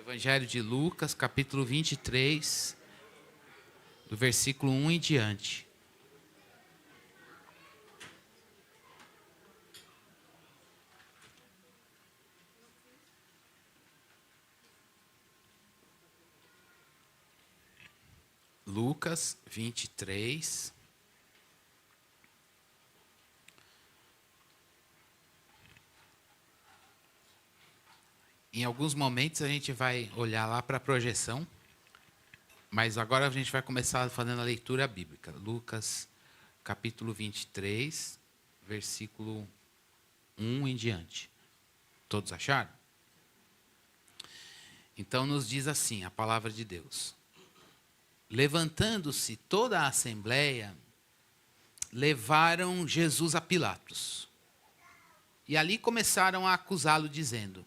Evangelho de Lucas, capítulo 23, do versículo 1 em diante. Lucas 23. Em alguns momentos a gente vai olhar lá para a projeção, mas agora a gente vai começar fazendo a leitura bíblica. Lucas, capítulo 23, versículo 1 em diante. Todos acharam? Então nos diz assim a palavra de Deus. Levantando-se toda a assembleia, levaram Jesus a Pilatos. E ali começaram a acusá-lo, dizendo: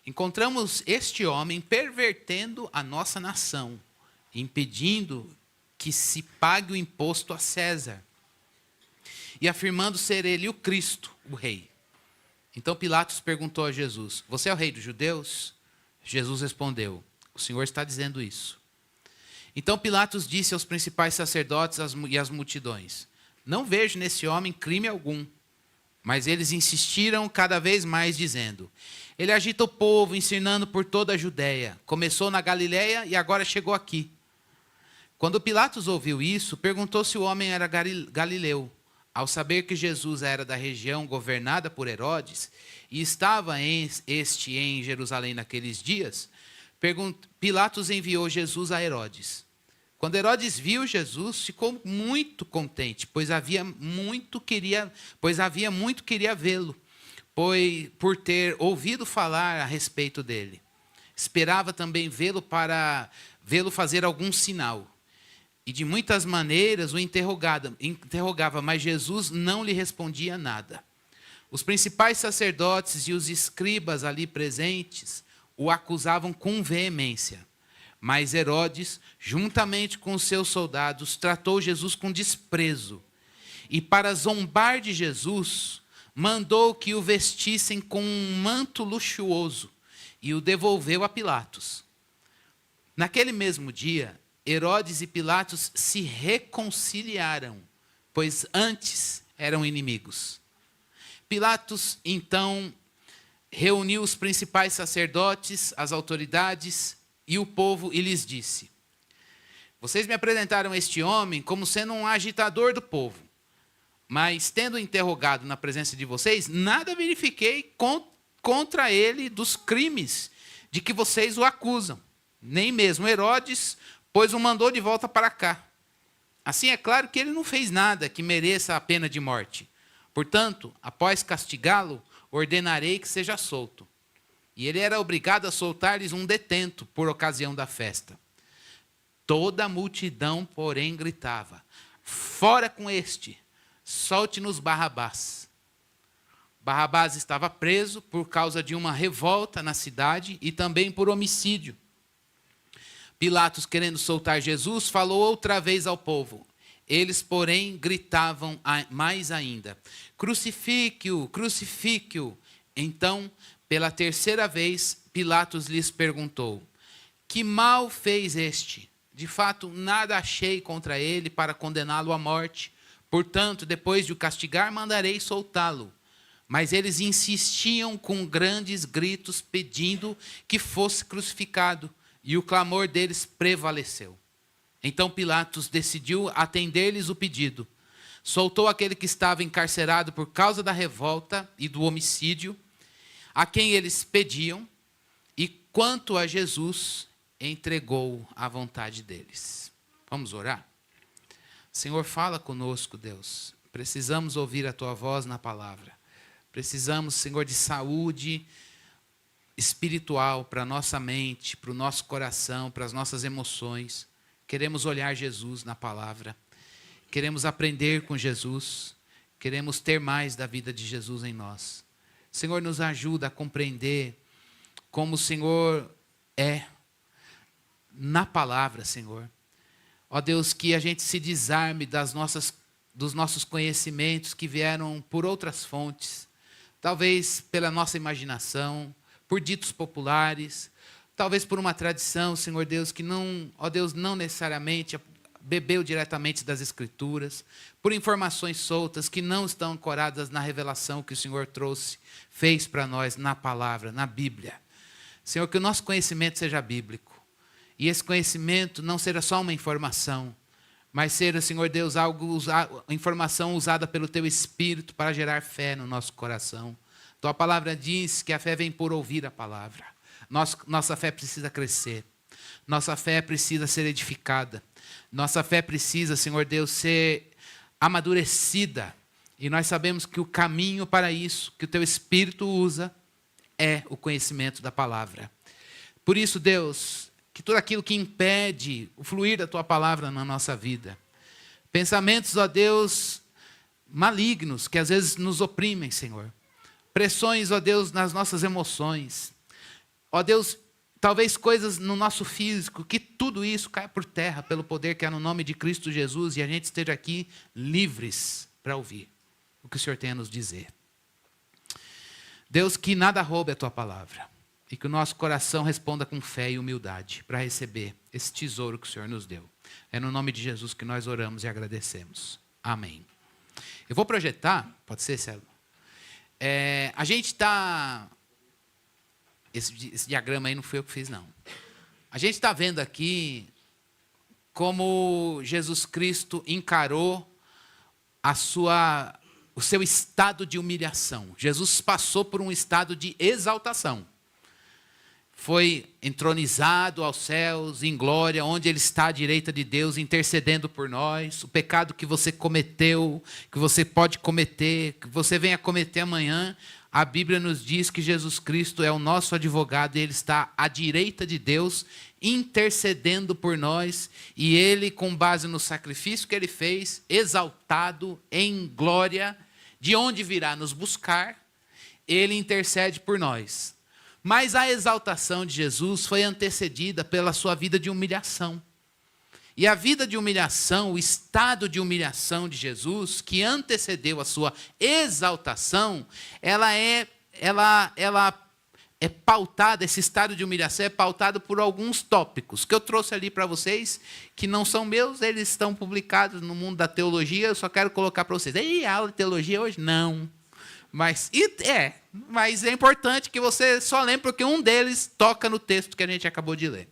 encontramos este homem pervertendo a nossa nação, impedindo que se pague o imposto a César, e afirmando ser ele o Cristo, o rei. Então Pilatos perguntou a Jesus: você é o rei dos judeus? Jesus respondeu: o Senhor está dizendo isso. Então Pilatos disse aos principais sacerdotes e às multidões: não vejo nesse homem crime algum. Mas eles insistiram cada vez mais, dizendo: ele agita o povo, ensinando por toda a Judéia. Começou na Galileia e agora chegou aqui. Quando Pilatos ouviu isso, perguntou se o homem era galileu. Ao saber que Jesus era da região governada por Herodes, e estava este em Jerusalém naqueles dias, Pilatos enviou Jesus a Herodes. Quando Herodes viu Jesus, ficou muito contente, pois havia muito queria vê-lo, por ter ouvido falar a respeito dele. Esperava também vê-lo para vê-lo fazer algum sinal. E de muitas maneiras o interrogava, mas Jesus não lhe respondia nada. Os principais sacerdotes e os escribas ali presentes o acusavam com veemência. Mas Herodes, juntamente com os seus soldados, tratou Jesus com desprezo. E para zombar de Jesus, mandou que o vestissem com um manto luxuoso e o devolveu a Pilatos. Naquele mesmo dia, Herodes e Pilatos se reconciliaram, pois antes eram inimigos. Pilatos, então, reuniu os principais sacerdotes, as autoridades e o povo e lhes disse: vocês me apresentaram este homem como sendo um agitador do povo. Mas, tendo interrogado na presença de vocês, nada verifiquei contra ele dos crimes de que vocês o acusam. Nem mesmo Herodes, pois o mandou de volta para cá. Assim é claro que ele não fez nada que mereça a pena de morte. Portanto, após castigá-lo, ordenarei que seja solto. E ele era obrigado a soltar-lhes um detento por ocasião da festa. Toda a multidão, porém, gritava: fora com este! Solte-nos Barrabás. Barrabás estava preso por causa de uma revolta na cidade e também por homicídio. Pilatos, querendo soltar Jesus, falou outra vez ao povo. Eles, porém, gritavam mais ainda: crucifique-o, crucifique-o. Então, pela terceira vez, Pilatos lhes perguntou: que mal fez este? De fato, nada achei contra ele para condená-lo à morte. Portanto, depois de o castigar, mandarei soltá-lo. Mas eles insistiam com grandes gritos, pedindo que fosse crucificado, e o clamor deles prevaleceu. Então Pilatos decidiu atender-lhes o pedido. Soltou aquele que estava encarcerado por causa da revolta e do homicídio, a quem eles pediam, e quanto a Jesus, entregou à vontade deles. Vamos orar? Senhor, fala conosco, Deus. Precisamos ouvir a Tua voz na palavra. Precisamos, Senhor, de saúde espiritual para a nossa mente, para o nosso coração, para as nossas emoções. Queremos olhar Jesus na palavra. Queremos aprender com Jesus. Queremos ter mais da vida de Jesus em nós. Senhor, nos ajuda a compreender como o Senhor é na palavra, Senhor. Ó Deus, que a gente se desarme dos nossos conhecimentos que vieram por outras fontes, talvez pela nossa imaginação, por ditos populares, talvez por uma tradição, Senhor Deus, que não, ó Deus, não necessariamente bebeu diretamente das Escrituras, por informações soltas que não estão ancoradas na revelação que o Senhor trouxe, fez para nós na palavra, na Bíblia. Senhor, que o nosso conhecimento seja bíblico. E esse conhecimento não seja só uma informação, mas seja, Senhor Deus, informação usada pelo Teu Espírito para gerar fé no nosso coração. Tua palavra diz que a fé vem por ouvir a palavra. Nossa fé precisa crescer. Nossa fé precisa ser edificada. Nossa fé precisa, Senhor Deus, ser amadurecida. E nós sabemos que o caminho para isso, que o Teu Espírito usa, é o conhecimento da palavra. Por isso, Deus, que tudo aquilo que impede o fluir da Tua palavra na nossa vida, pensamentos, ó Deus, malignos, que às vezes nos oprimem, Senhor. Pressões, ó Deus, nas nossas emoções. Ó Deus, talvez coisas no nosso físico, que tudo isso caia por terra pelo poder que há no nome de Cristo Jesus e a gente esteja aqui livres para ouvir o que o Senhor tem a nos dizer. Deus, que nada roube a Tua palavra e que o nosso coração responda com fé e humildade para receber esse tesouro que o Senhor nos deu. É no nome de Jesus que nós oramos e agradecemos. Amém. Eu vou projetar, pode ser, Célio? A gente está... Esse diagrama aí não foi eu que fiz, não. A gente está vendo aqui como Jesus Cristo encarou o seu estado de humilhação. Jesus passou por um estado de exaltação. Foi entronizado aos céus, em glória, onde Ele está à direita de Deus, intercedendo por nós. O pecado que você cometeu, que você pode cometer, que você venha cometer amanhã, a Bíblia nos diz que Jesus Cristo é o nosso advogado e Ele está à direita de Deus, intercedendo por nós. E Ele, com base no sacrifício que Ele fez, exaltado em glória, de onde virá nos buscar, Ele intercede por nós. Mas a exaltação de Jesus foi antecedida pela sua vida de humilhação. E a vida de humilhação, o estado de humilhação de Jesus, que antecedeu a sua exaltação, ela é pautada, esse estado de humilhação é pautado por alguns tópicos, que eu trouxe ali para vocês, que não são meus, eles estão publicados no mundo da teologia, eu só quero colocar para vocês. E aula de teologia hoje? Não. Mas é importante que você só lembre, porque um deles toca no texto que a gente acabou de ler.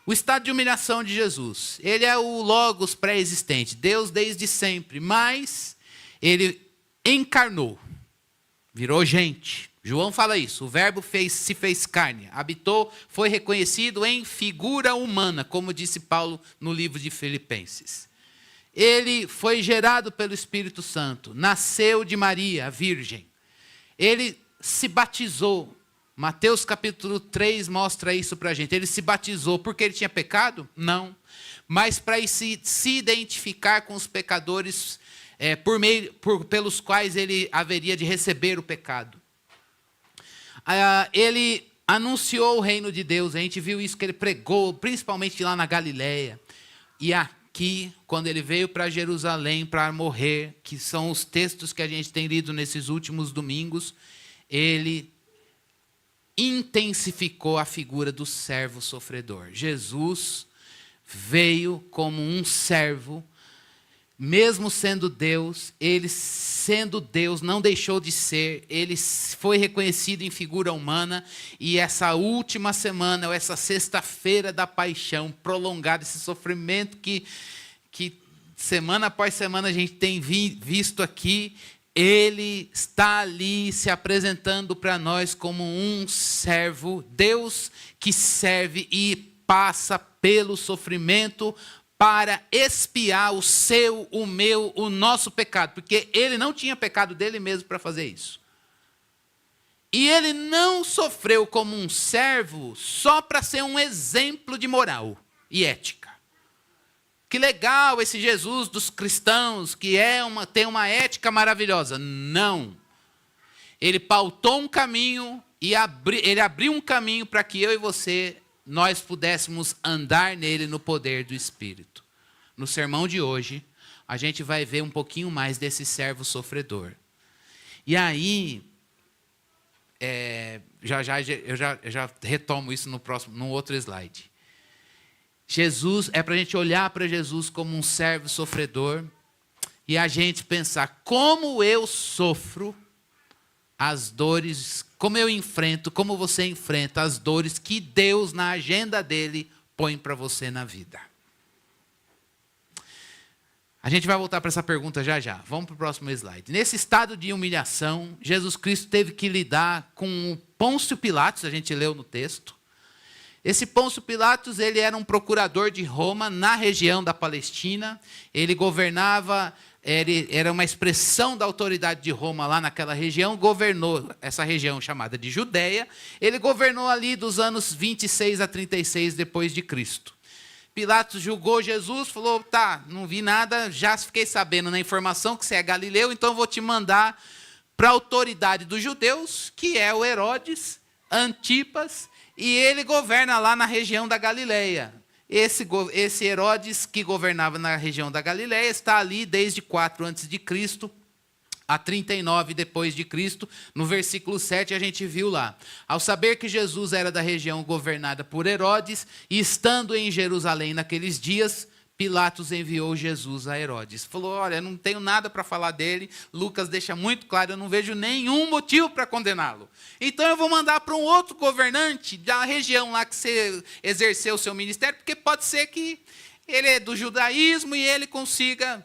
O estado de humilhação de Jesus. Ele é o Logos pré-existente, Deus desde sempre, mas Ele encarnou, virou gente. João fala isso, o verbo se fez carne, habitou, foi reconhecido em figura humana, como disse Paulo no livro de Filipenses. Ele foi gerado pelo Espírito Santo, nasceu de Maria, a virgem. Ele se batizou. Mateus capítulo 3 mostra isso para a gente. Ele se batizou porque ele tinha pecado? Não. Mas para se identificar com os pecadores pelos quais ele haveria de receber o pecado. Ele anunciou o reino de Deus. A gente viu isso que ele pregou, principalmente lá na Galileia. E aqui, quando ele veio para Jerusalém para morrer, que são os textos que a gente tem lido nesses últimos domingos, ele intensificou a figura do servo sofredor. Jesus veio como um servo, mesmo sendo Deus, ele sendo Deus, não deixou de ser, ele foi reconhecido em figura humana, e essa última semana, ou essa sexta-feira da paixão prolongada, esse sofrimento que semana após semana a gente tem visto aqui, Ele está ali se apresentando para nós como um servo, Deus que serve e passa pelo sofrimento para expiar o seu, o meu, o nosso pecado, porque Ele não tinha pecado dele mesmo para fazer isso. E Ele não sofreu como um servo só para ser um exemplo de moral e ética. Que legal esse Jesus dos cristãos, que tem uma ética maravilhosa. Não. Ele pautou um caminho e ele abriu um caminho para que eu e você, nós pudéssemos andar nele no poder do Espírito. No sermão de hoje, a gente vai ver um pouquinho mais desse servo sofredor. E aí, eu já retomo isso no outro slide. Jesus, é para a gente olhar para Jesus como um servo sofredor e a gente pensar como eu sofro as dores, como eu enfrento, como você enfrenta as dores que Deus, na agenda dele, põe para você na vida. A gente vai voltar para essa pergunta já já. Vamos para o próximo slide. Nesse estado de humilhação, Jesus Cristo teve que lidar com Pôncio Pilatos, a gente leu no texto. Esse Pôncio Pilatos, ele era um procurador de Roma na região da Palestina. Ele governava, ele era uma expressão da autoridade de Roma lá naquela região, governou essa região chamada de Judeia. Ele governou ali dos anos 26 a 36 depois de Cristo. Pilatos julgou Jesus, falou, tá, não vi nada, já fiquei sabendo na informação que você é galileu, então eu vou te mandar para a autoridade dos judeus, que é o Herodes Antipas, e ele governa lá na região da Galileia. Esse Herodes que governava na região da Galileia está ali desde 4 a.C. a 39 depois de Cristo, no versículo 7 a gente viu lá. Ao saber que Jesus era da região governada por Herodes, e estando em Jerusalém naqueles dias, Pilatos enviou Jesus a Herodes. Falou, olha, eu não tenho nada para falar dele, Lucas deixa muito claro, eu não vejo nenhum motivo para condená-lo. Então eu vou mandar para um outro governante da região lá que você exerceu o seu ministério, porque pode ser que ele é do judaísmo e ele consiga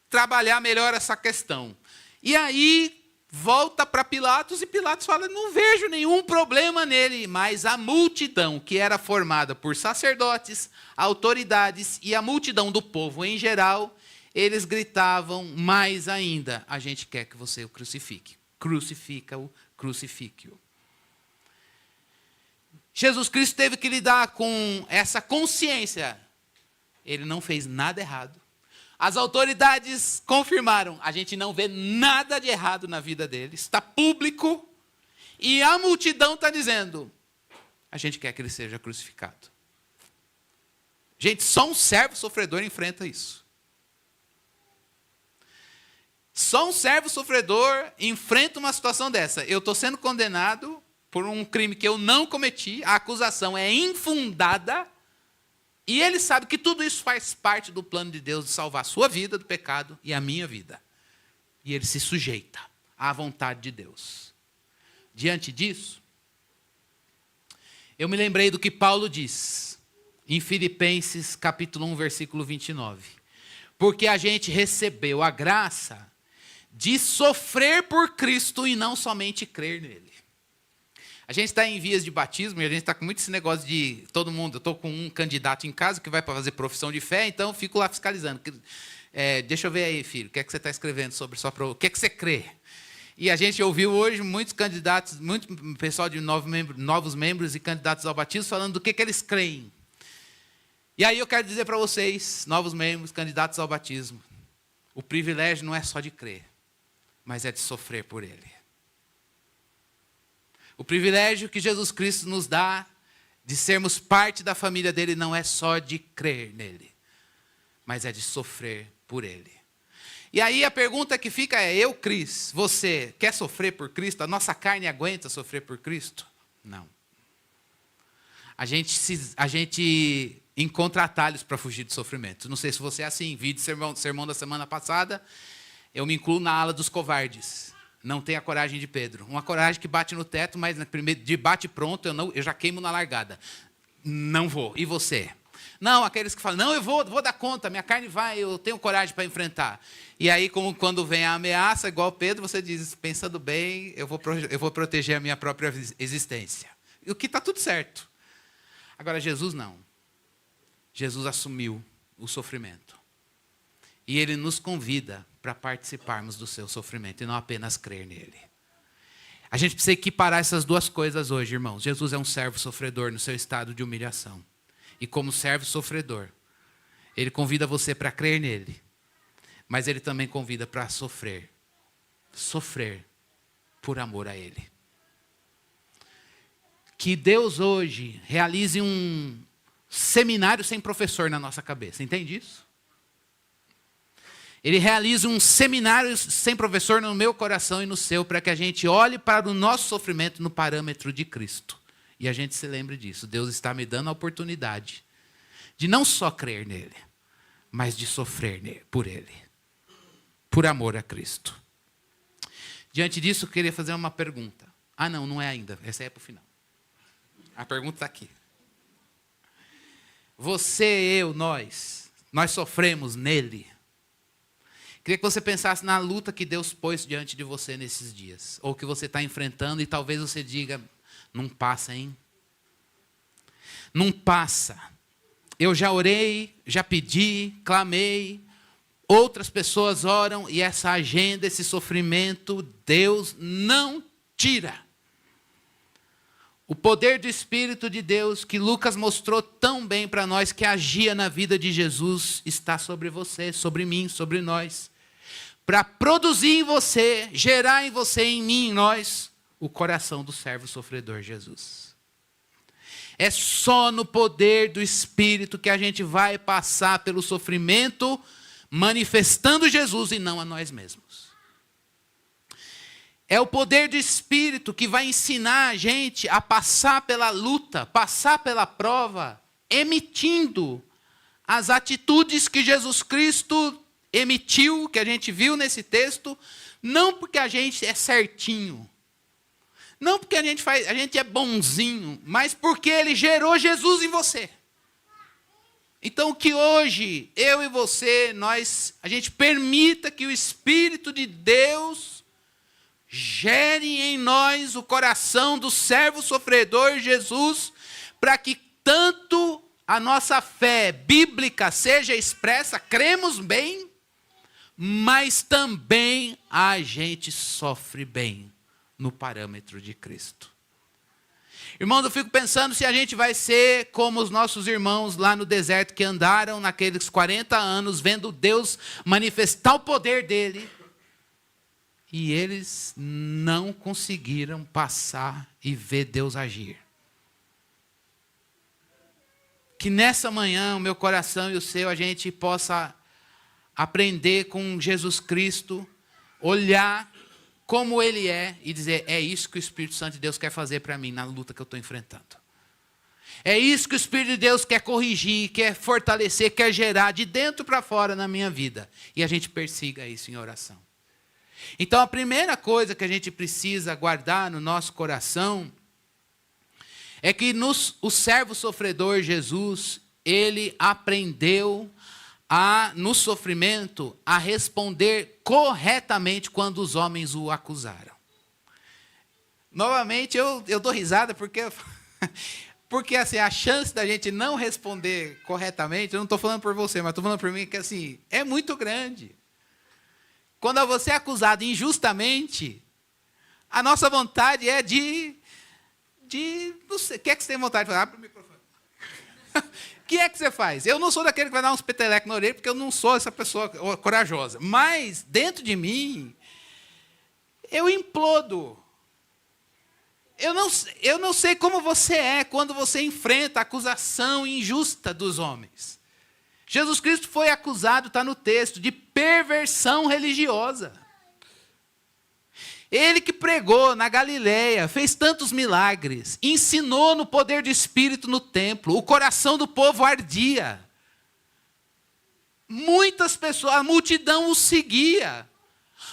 trabalhar melhor essa questão. E aí, volta para Pilatos, e Pilatos fala, não vejo nenhum problema nele. Mas a multidão, que era formada por sacerdotes, autoridades e a multidão do povo em geral, eles gritavam mais ainda, a gente quer que você o crucifique. Crucifica-o, crucifique-o. Jesus Cristo teve que lidar com essa consciência. Ele não fez nada errado. As autoridades confirmaram, a gente não vê nada de errado na vida dele, está público, e a multidão está dizendo, a gente quer que ele seja crucificado. Gente, só um servo sofredor enfrenta isso. Só um servo sofredor enfrenta uma situação dessa. Eu estou sendo condenado por um crime que eu não cometi, a acusação é infundada, e ele sabe que tudo isso faz parte do plano de Deus de salvar a sua vida do pecado e a minha vida. E ele se sujeita à vontade de Deus. Diante disso, eu me lembrei do que Paulo diz em Filipenses capítulo 1, versículo 29. Porque a gente recebeu a graça de sofrer por Cristo e não somente crer nele. A gente está em vias de batismo e a gente está com muito esse negócio de todo mundo. Eu estou com um candidato em casa que vai para fazer profissão de fé, então eu fico lá fiscalizando. Deixa eu ver aí, filho, o que é que você está escrevendo sobre o que é que você crê? E a gente ouviu hoje muitos candidatos, muito pessoal de novos membros e candidatos ao batismo falando do que eles creem. E aí eu quero dizer para vocês, novos membros, candidatos ao batismo, o privilégio não é só de crer, mas é de sofrer por ele. O privilégio que Jesus Cristo nos dá de sermos parte da família dele não é só de crer nele, mas é de sofrer por ele. E aí a pergunta que fica é, eu, Cris, você quer sofrer por Cristo? A nossa carne aguenta sofrer por Cristo? Não. A gente encontra atalhos para fugir de sofrimento. Não sei se você é assim, vi de sermão da semana passada, eu me incluo na ala dos covardes. Não tem a coragem de Pedro. Uma coragem que bate no teto, mas de bate pronto, eu já queimo na largada. Não vou. E você? Não, aqueles que falam, não, eu vou dar conta, minha carne vai, eu tenho coragem para enfrentar. E aí, como quando vem a ameaça, igual Pedro, você diz, pensando bem, eu vou proteger a minha própria existência. E o que está tudo certo. Agora, Jesus não. Jesus assumiu o sofrimento. E ele nos convida para participarmos do seu sofrimento e não apenas crer nele. A gente precisa equiparar essas duas coisas hoje, irmãos. Jesus é um servo sofredor no seu estado de humilhação. E como servo sofredor, ele convida você para crer nele. Mas ele também convida para sofrer. Sofrer por amor a ele. Que Deus hoje realize um seminário sem professor na nossa cabeça. Entende isso? Ele realiza um seminário sem professor no meu coração e no seu, para que a gente olhe para o nosso sofrimento no parâmetro de Cristo. E a gente se lembre disso. Deus está me dando a oportunidade de não só crer nele, mas de sofrer por ele, por amor a Cristo. Diante disso, eu queria fazer uma pergunta. Ah, não é ainda. Essa é para o final. A pergunta está aqui. Você, eu, nós sofremos nele. Queria que você pensasse na luta que Deus pôs diante de você nesses dias. Ou que você está enfrentando e talvez você diga, não passa, hein? Não passa. Eu já orei, já pedi, clamei. Outras pessoas oram e essa agenda, esse sofrimento, Deus não tira. O poder do Espírito de Deus, que Lucas mostrou tão bem para nós, que agia na vida de Jesus, está sobre você, sobre mim, sobre nós. Para produzir em você, gerar em você, em mim, em nós, o coração do servo sofredor Jesus. É só no poder do Espírito que a gente vai passar pelo sofrimento, manifestando Jesus e não a nós mesmos. É o poder do Espírito que vai ensinar a gente a passar pela luta, passar pela prova, emitindo as atitudes que Jesus Cristo emitiu, que a gente viu nesse texto, não porque a gente é certinho, não porque a gente é bonzinho, mas porque ele gerou Jesus em você. Então que hoje, eu e você, a gente permita que o Espírito de Deus gere em nós o coração do servo sofredor Jesus, para que tanto a nossa fé bíblica seja expressa, cremos bem, mas também a gente sofre bem no parâmetro de Cristo. Irmãos, eu fico pensando se a gente vai ser como os nossos irmãos lá no deserto que andaram naqueles 40 anos, vendo Deus manifestar o poder dele, e eles não conseguiram passar e ver Deus agir. Que nessa manhã o meu coração e o seu, a gente possa aprender com Jesus Cristo, olhar como Ele é e dizer, é isso que o Espírito Santo de Deus quer fazer para mim na luta que eu estou enfrentando. É isso que o Espírito de Deus quer corrigir, quer fortalecer, quer gerar de dentro para fora na minha vida. E a gente persiga isso em oração. Então a primeira coisa que a gente precisa guardar no nosso coração é que o servo sofredor Jesus, ele aprendeu no sofrimento a responder corretamente quando os homens o acusaram. Novamente eu dou risada porque assim, a chance da gente não responder corretamente, eu não estou falando por você, mas estou falando por mim, que assim, é muito grande. Quando você é acusado injustamente, a nossa vontade é não sei, o que é que você tem vontade de falar? Abre o microfone. O que é que você faz? Eu não sou daquele que vai dar uns petelecos na orelha, porque eu não sou essa pessoa corajosa. Mas, dentro de mim, eu implodo. Eu não sei como você é quando você enfrenta a acusação injusta dos homens. Jesus Cristo foi acusado, está no texto, de perversão religiosa. Ele que pregou na Galileia, fez tantos milagres, ensinou no poder do Espírito no templo, o coração do povo ardia. Muitas pessoas, a multidão o seguia.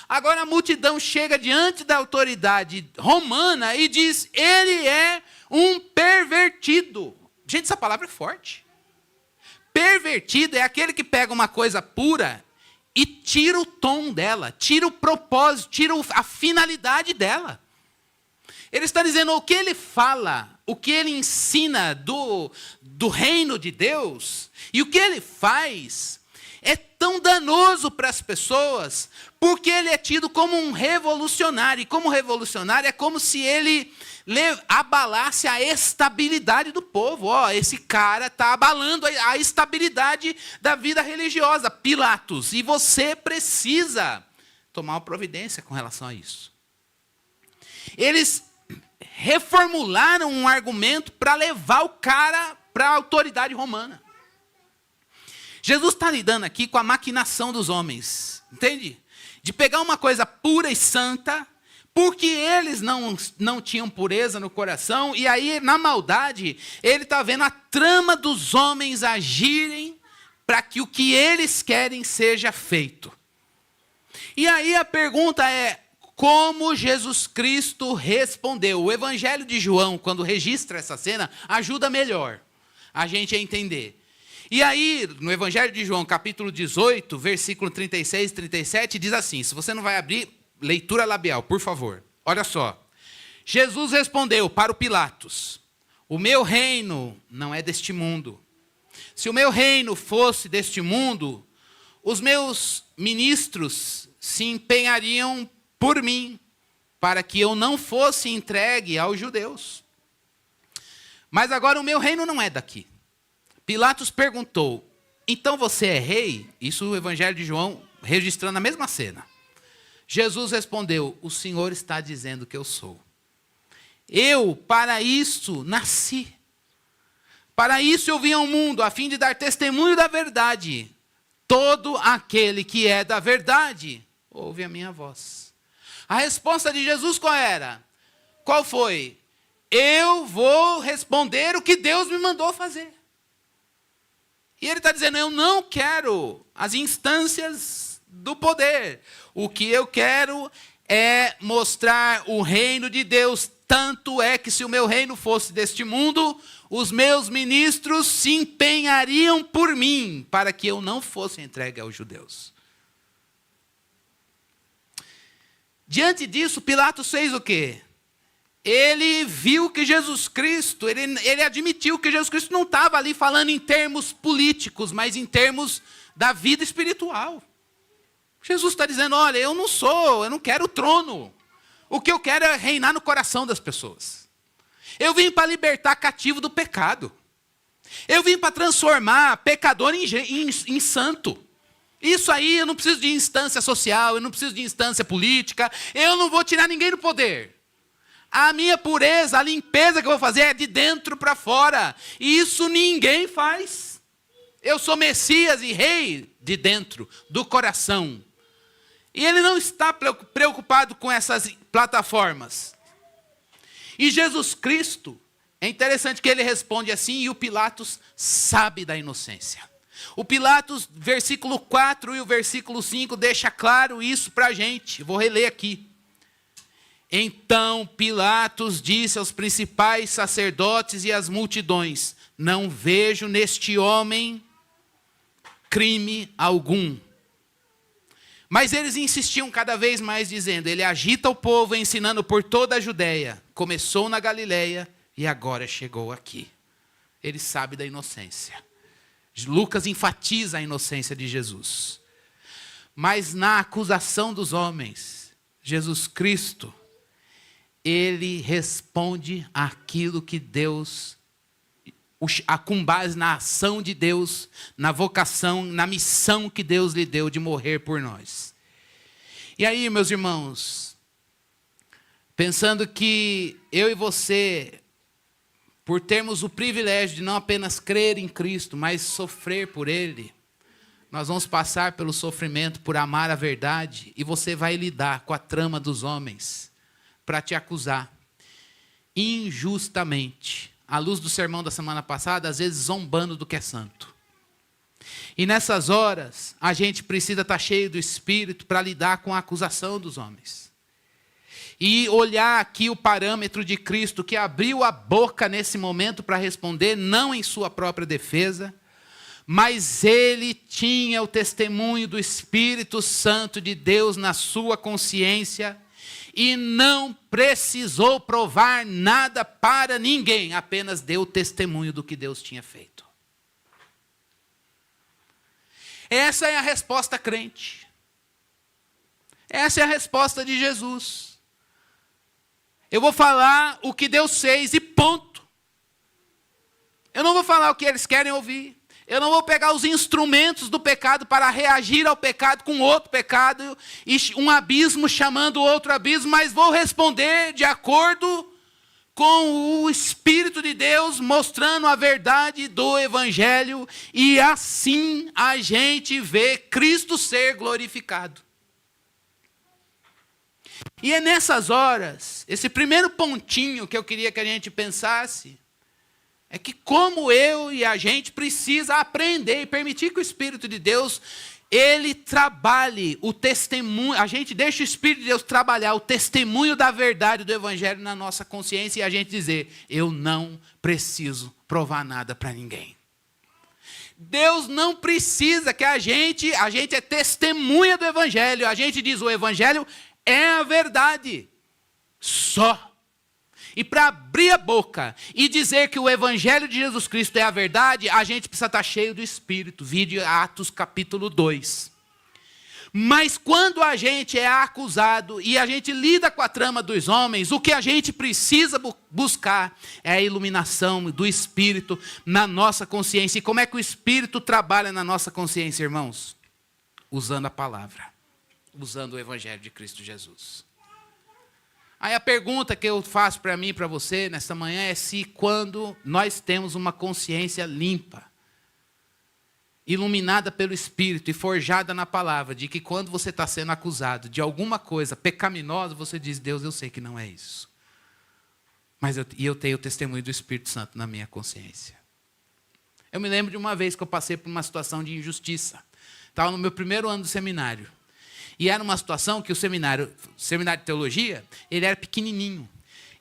Agora a multidão chega diante da autoridade romana e diz, ele é um pervertido. Gente, essa palavra é forte. Pervertido é aquele que pega uma coisa pura e tira o tom dela, tira o propósito, tira a finalidade dela. Ele está dizendo o que ele fala, o que ele ensina do reino de Deus, e o que ele faz é tão danoso para as pessoas, porque ele é tido como um revolucionário, e como revolucionário é como se ele abalasse a estabilidade do povo. Esse cara está abalando a estabilidade da vida religiosa, Pilatos, e você precisa tomar uma providência com relação a isso. Eles reformularam um argumento para levar o cara para a autoridade romana. Jesus está lidando aqui com a maquinação dos homens, entende? De pegar uma coisa pura e santa, porque eles não tinham pureza no coração, e aí, na maldade, ele está vendo a trama dos homens agirem para que o que eles querem seja feito. E aí a pergunta é, como Jesus Cristo respondeu? O Evangelho de João, quando registra essa cena, ajuda melhor a gente a entender. E aí, no Evangelho de João, capítulo 18, versículo 36 e 37, diz assim, se você não vai abrir, leitura labial, por favor. Olha só. Jesus respondeu para o Pilatos, o meu reino não é deste mundo. Se o meu reino fosse deste mundo, os meus ministros se empenhariam por mim, para que eu não fosse entregue aos judeus. Mas agora o meu reino não é daqui. Pilatos perguntou, então você é rei? Isso o Evangelho de João registrando a mesma cena. Jesus respondeu, o Senhor está dizendo que eu sou. Eu, para isso, nasci. Para isso eu vim ao mundo, a fim de dar testemunho da verdade. Todo aquele que é da verdade, ouve a minha voz. A resposta de Jesus qual era? Qual foi? Eu vou responder o que Deus me mandou fazer. E ele está dizendo, eu não quero as instâncias do poder. O que eu quero é mostrar o reino de Deus. Tanto é que se o meu reino fosse deste mundo, os meus ministros se empenhariam por mim, para que eu não fosse entregue aos judeus. Diante disso, Pilatos fez o quê? Ele viu que Jesus Cristo, ele admitiu que Jesus Cristo não estava ali falando em termos políticos, mas em termos da vida espiritual. Jesus está dizendo, olha, eu não quero o trono. O que eu quero é reinar no coração das pessoas. Eu vim para libertar cativo do pecado. Eu vim para transformar pecador em santo. Isso aí eu não preciso de instância social, eu não preciso de instância política, eu não vou tirar ninguém do poder. A minha pureza, a limpeza que eu vou fazer é de dentro para fora. E isso ninguém faz. Eu sou Messias e rei de dentro, do coração. E ele não está preocupado com essas plataformas. E Jesus Cristo, é interessante que ele responde assim, e o Pilatos sabe da inocência. O Pilatos, versículo 4 e o versículo 5, deixa claro isso para a gente. Vou reler aqui. Então Pilatos disse aos principais sacerdotes e às multidões, não vejo neste homem crime algum. Mas eles insistiam cada vez mais, dizendo, ele agita o povo, ensinando por toda a Judéia. Começou na Galileia e agora chegou aqui. Ele sabe da inocência. Lucas enfatiza a inocência de Jesus. Mas na acusação dos homens, Jesus Cristo, ele responde aquilo que Deus, com base na ação de Deus, na vocação, na missão que Deus lhe deu de morrer por nós. E aí, meus irmãos, pensando que eu e você, por termos o privilégio de não apenas crer em Cristo, mas sofrer por Ele, nós vamos passar pelo sofrimento por amar a verdade, e você vai lidar com a trama dos homens para te acusar injustamente, à luz do sermão da semana passada, às vezes zombando do que é santo. E nessas horas, a gente precisa estar cheio do Espírito para lidar com a acusação dos homens. E olhar aqui o parâmetro de Cristo, que abriu a boca nesse momento para responder, não em sua própria defesa, mas ele tinha o testemunho do Espírito Santo de Deus na sua consciência, e não precisou provar nada para ninguém, apenas deu testemunho do que Deus tinha feito. Essa é a resposta crente. Essa é a resposta de Jesus. Eu vou falar o que Deus fez e ponto. Eu não vou falar o que eles querem ouvir. Eu não vou pegar os instrumentos do pecado para reagir ao pecado com outro pecado, e um abismo chamando outro abismo, mas vou responder de acordo com o Espírito de Deus mostrando a verdade do Evangelho, e assim a gente vê Cristo ser glorificado. E é nessas horas, esse primeiro pontinho que eu queria que a gente pensasse, é que como eu e a gente precisa aprender e permitir que o Espírito de Deus, ele trabalhe o testemunho, a gente deixa o Espírito de Deus trabalhar o testemunho da verdade do Evangelho na nossa consciência, e a gente dizer, eu não preciso provar nada para ninguém. Deus não precisa que a gente é testemunha do Evangelho, a gente diz, o Evangelho é a verdade, só. E para abrir a boca e dizer que o Evangelho de Jesus Cristo é a verdade, a gente precisa estar cheio do Espírito. Vide Atos capítulo 2. Mas quando a gente é acusado e a gente lida com a trama dos homens, o que a gente precisa buscar é a iluminação do Espírito na nossa consciência. E como é que o Espírito trabalha na nossa consciência, irmãos? Usando a palavra, usando o Evangelho de Cristo Jesus. Aí a pergunta que eu faço para mim e para você nesta manhã é se quando nós temos uma consciência limpa, iluminada pelo Espírito e forjada na palavra, de que quando você está sendo acusado de alguma coisa pecaminosa, você diz, Deus, eu sei que não é isso. Mas eu tenho o testemunho do Espírito Santo na minha consciência. Eu me lembro de uma vez que eu passei por uma situação de injustiça. Estava no meu primeiro ano do seminário. E era uma situação que o seminário de teologia, ele era pequenininho.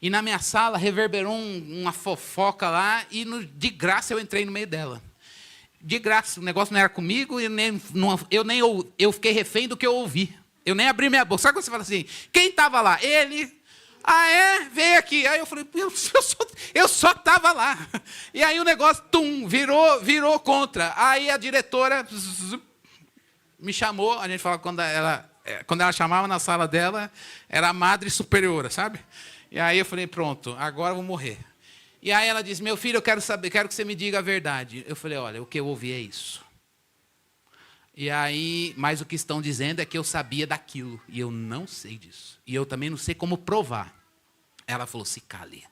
E na minha sala reverberou uma fofoca lá e de graça eu entrei no meio dela. De graça, o negócio não era comigo, eu fiquei refém do que eu ouvi. Eu nem abri minha boca. Sabe quando você fala assim, quem estava lá? Ele. Ah, é? Veio aqui. Aí eu falei, eu só estava lá. E aí o negócio, virou contra. Aí a diretora me chamou, a gente fala quando ela chamava na sala dela, era a madre superiora, sabe? E aí eu falei, pronto, agora eu vou morrer. E aí ela disse, meu filho, eu quero que você me diga a verdade. Eu falei, olha, o que eu ouvi é isso. E aí, mas o que estão dizendo é que eu sabia daquilo, e eu não sei disso. E eu também não sei como provar. Ela falou, se cale.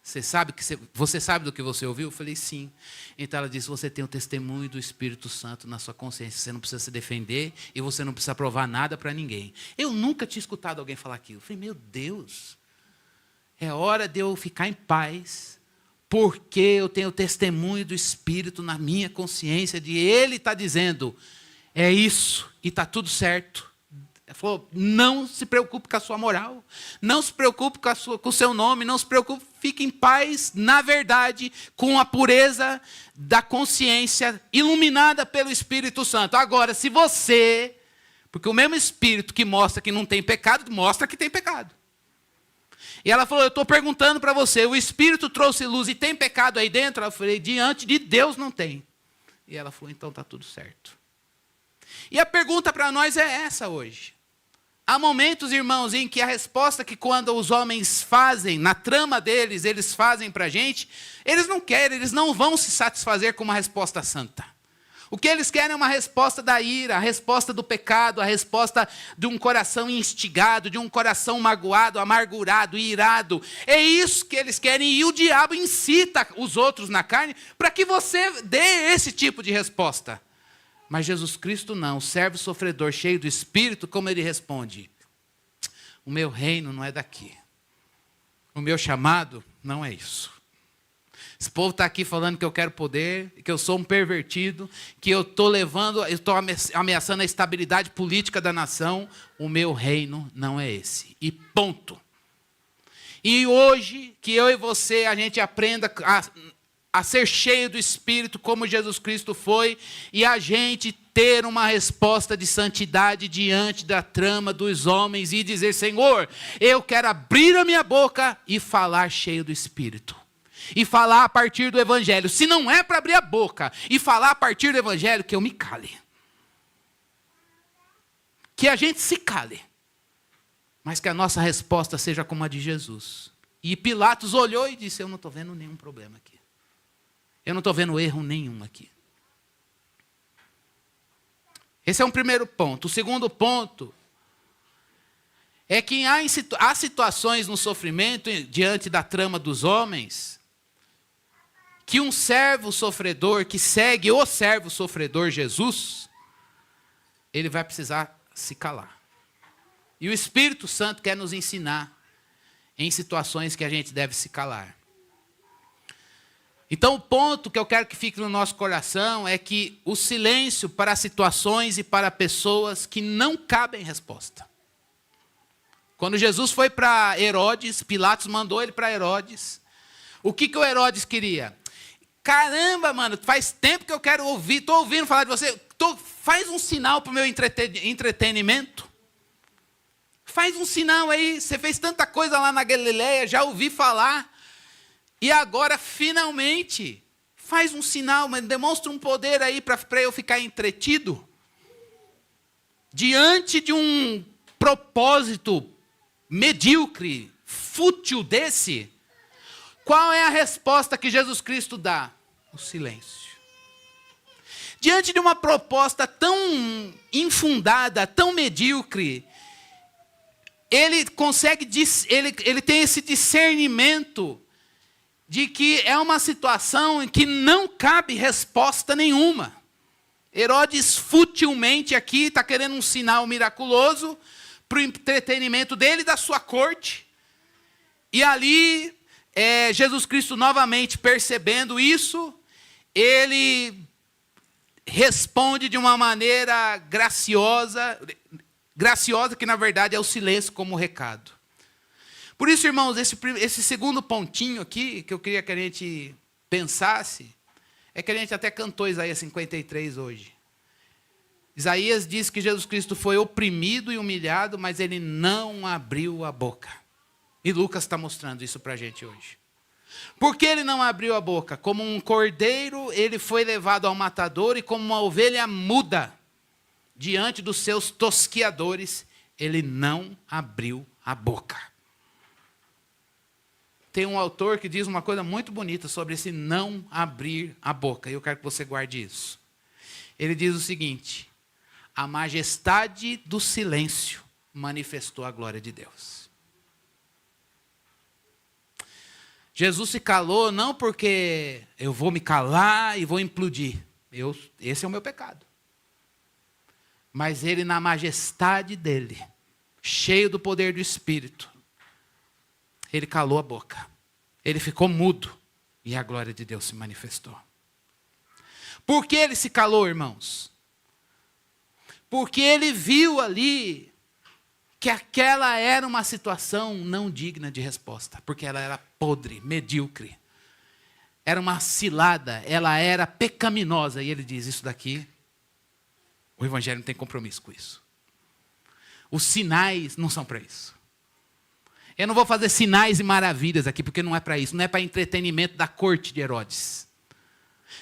Você sabe do que você ouviu? Eu falei, sim. Então ela disse, você tem o testemunho do Espírito Santo na sua consciência. Você não precisa se defender e você não precisa provar nada para ninguém. Eu nunca tinha escutado alguém falar aquilo. Eu falei, meu Deus, é hora de eu ficar em paz, porque eu tenho o testemunho do Espírito na minha consciência, de Ele está dizendo, é isso, e está tudo certo. Ela falou, não se preocupe com a sua moral, não se preocupe com o seu nome, não se preocupe, fique em paz, na verdade, com a pureza da consciência, iluminada pelo Espírito Santo. Agora, se você, porque o mesmo Espírito que mostra que não tem pecado, mostra que tem pecado. E ela falou, eu estou perguntando para você, o Espírito trouxe luz e tem pecado aí dentro? Eu falei, diante de Deus não tem. E ela falou, então está tudo certo. E a pergunta para nós é essa hoje. Há momentos, irmãos, em que a resposta que quando os homens fazem, na trama deles, eles fazem para a gente, eles não querem, eles não vão se satisfazer com uma resposta santa. O que eles querem é uma resposta da ira, a resposta do pecado, a resposta de um coração instigado, de um coração magoado, amargurado, irado. É isso que eles querem, e o diabo incita os outros na carne para que você dê esse tipo de resposta. Mas Jesus Cristo não, o servo sofredor, cheio do Espírito, como ele responde? O meu reino não é daqui. O meu chamado não é isso. Esse povo está aqui falando que eu quero poder, que eu sou um pervertido, que eu estou ameaçando a estabilidade política da nação. O meu reino não é esse. E ponto. E hoje, que eu e você, a gente aprenda a ser cheio do Espírito, como Jesus Cristo foi, e a gente ter uma resposta de santidade diante da trama dos homens e dizer, Senhor, eu quero abrir a minha boca e falar cheio do Espírito. E falar a partir do Evangelho. Se não é para abrir a boca e falar a partir do Evangelho, que eu me cale. Que a gente se cale. Mas que a nossa resposta seja como a de Jesus. E Pilatos olhou e disse, eu não estou vendo nenhum problema aqui. Eu não estou vendo erro nenhum aqui. Esse é um primeiro ponto. O segundo ponto é que há situações no sofrimento, diante da trama dos homens, que um servo sofredor, que segue o servo sofredor Jesus, ele vai precisar se calar. E o Espírito Santo quer nos ensinar em situações que a gente deve se calar. Então, o ponto que eu quero que fique no nosso coração é que o silêncio para situações e para pessoas que não cabem resposta. Quando Jesus foi para Herodes, Pilatos mandou ele para Herodes. O que o Herodes queria? Caramba, mano, faz tempo que eu quero ouvir, estou ouvindo falar de você. Faz um sinal para o meu entretenimento. Faz um sinal aí, você fez tanta coisa lá na Galileia, já ouvi falar. E agora, finalmente, faz um sinal, mas demonstra um poder aí para eu ficar entretido. Diante de um propósito medíocre, fútil desse, qual é a resposta que Jesus Cristo dá? O silêncio. Diante de uma proposta tão infundada, tão medíocre, ele tem esse discernimento de que é uma situação em que não cabe resposta nenhuma. Herodes futilmente aqui está querendo um sinal miraculoso para o entretenimento dele e da sua corte. E ali, Jesus Cristo novamente percebendo isso, ele responde de uma maneira graciosa que na verdade é o silêncio como recado. Por isso, irmãos, esse segundo pontinho aqui, que eu queria que a gente pensasse, é que a gente até cantou Isaías 53 hoje. Isaías diz que Jesus Cristo foi oprimido e humilhado, mas ele não abriu a boca. E Lucas está mostrando isso para a gente hoje. Por que ele não abriu a boca? Como um cordeiro, ele foi levado ao matador, e como uma ovelha muda, diante dos seus tosquiadores, ele não abriu a boca. Tem um autor que diz uma coisa muito bonita sobre esse não abrir a boca. E eu quero que você guarde isso. Ele diz o seguinte: a majestade do silêncio manifestou a glória de Deus. Jesus se calou não porque eu vou me calar e vou implodir. Esse é o meu pecado. Mas ele, na majestade dele, cheio do poder do Espírito, ele calou a boca. Ele ficou mudo. E a glória de Deus se manifestou. Por que ele se calou, irmãos? Porque ele viu ali que aquela era uma situação não digna de resposta. Porque ela era podre, medíocre. Era uma cilada, ela era pecaminosa. E ele diz, isso daqui, o Evangelho não tem compromisso com isso. Os sinais não são para isso. Eu não vou fazer sinais e maravilhas aqui, porque não é para isso. Não é para entretenimento da corte de Herodes.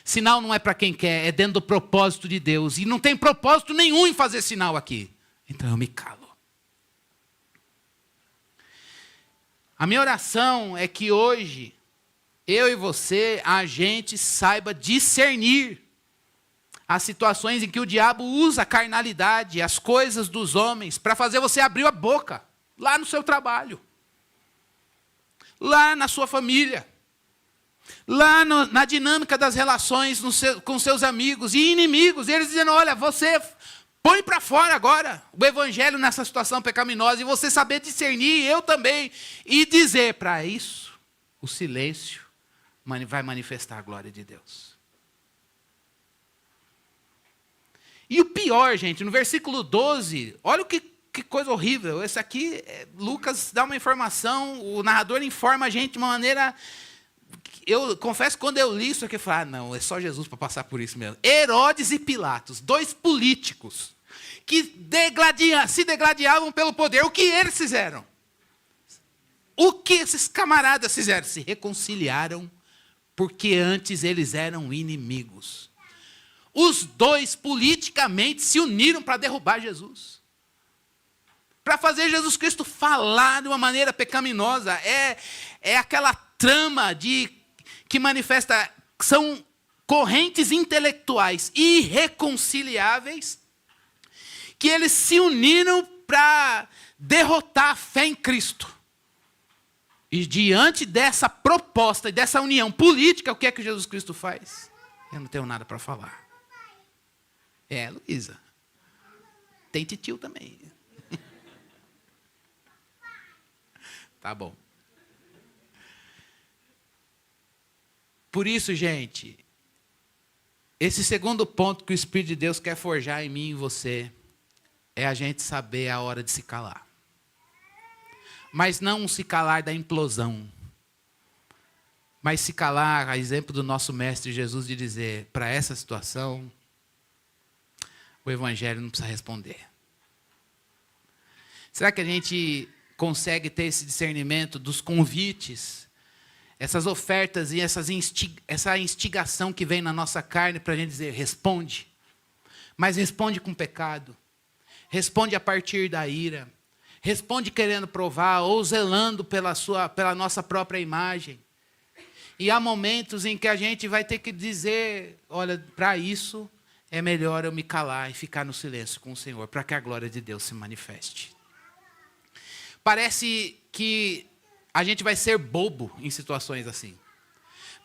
Sinal não é para quem quer, é dentro do propósito de Deus. E não tem propósito nenhum em fazer sinal aqui. Então eu me calo. A minha oração é que hoje, eu e você, a gente saiba discernir as situações em que o diabo usa a carnalidade, as coisas dos homens, para fazer você abrir a boca, lá no seu trabalho. Lá na sua família, lá na dinâmica das relações com seus amigos e inimigos, e eles dizendo, olha, você põe para fora agora o Evangelho nessa situação pecaminosa, e você saber discernir, eu também, e dizer para isso, o silêncio vai manifestar a glória de Deus. E o pior, gente, no versículo 12, olha que coisa horrível. Esse aqui, Lucas dá uma informação, o narrador informa a gente de uma maneira... Eu confesso que quando eu li isso aqui, eu falei, não, é só Jesus para passar por isso mesmo. Herodes e Pilatos, dois políticos, que se degladiavam pelo poder. O que eles fizeram? O que esses camaradas fizeram? Se reconciliaram, porque antes eles eram inimigos. Os dois politicamente se uniram para derrubar Jesus. Para fazer Jesus Cristo falar de uma maneira pecaminosa. É aquela trama que manifesta, são correntes intelectuais irreconciliáveis, que eles se uniram para derrotar a fé em Cristo. E diante dessa proposta e dessa união política, o que é que Jesus Cristo faz? Eu não tenho nada para falar. Luísa. Tem titio também. Tá bom. Por isso, gente, esse segundo ponto que o Espírito de Deus quer forjar em mim e em você é a gente saber a hora de se calar. Mas não se calar da implosão. Mas se calar, a exemplo do nosso Mestre Jesus, de dizer, para essa situação, o Evangelho não precisa responder. Será que a gente consegue ter esse discernimento dos convites, essas ofertas e essa instigação que vem na nossa carne para a gente dizer, responde. Mas responde com pecado. Responde a partir da ira. Responde querendo provar ou zelando pela nossa própria imagem. E há momentos em que a gente vai ter que dizer, olha, para isso é melhor eu me calar e ficar no silêncio com o Senhor, para que a glória de Deus se manifeste. Parece que a gente vai ser bobo em situações assim.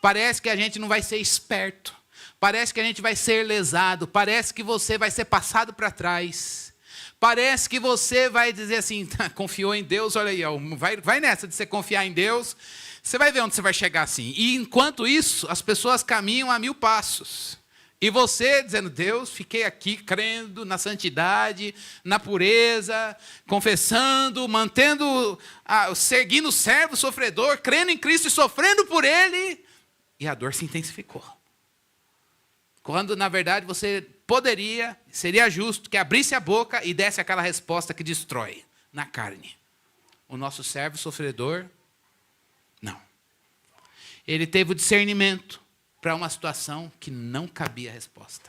Parece que a gente não vai ser esperto. Parece que a gente vai ser lesado. Parece que você vai ser passado para trás. Parece que você vai dizer assim, confiou em Deus, olha aí, vai nessa de você confiar em Deus, você vai ver onde você vai chegar assim. E enquanto isso, as pessoas caminham a 1000 passos. E você dizendo, Deus, fiquei aqui crendo na santidade, na pureza, confessando, seguindo o servo sofredor, crendo em Cristo e sofrendo por Ele. E a dor se intensificou. Quando, na verdade, você seria justo que abrisse a boca e desse aquela resposta que destrói na carne. O nosso servo sofredor, não. Ele teve o discernimento para uma situação que não cabia resposta.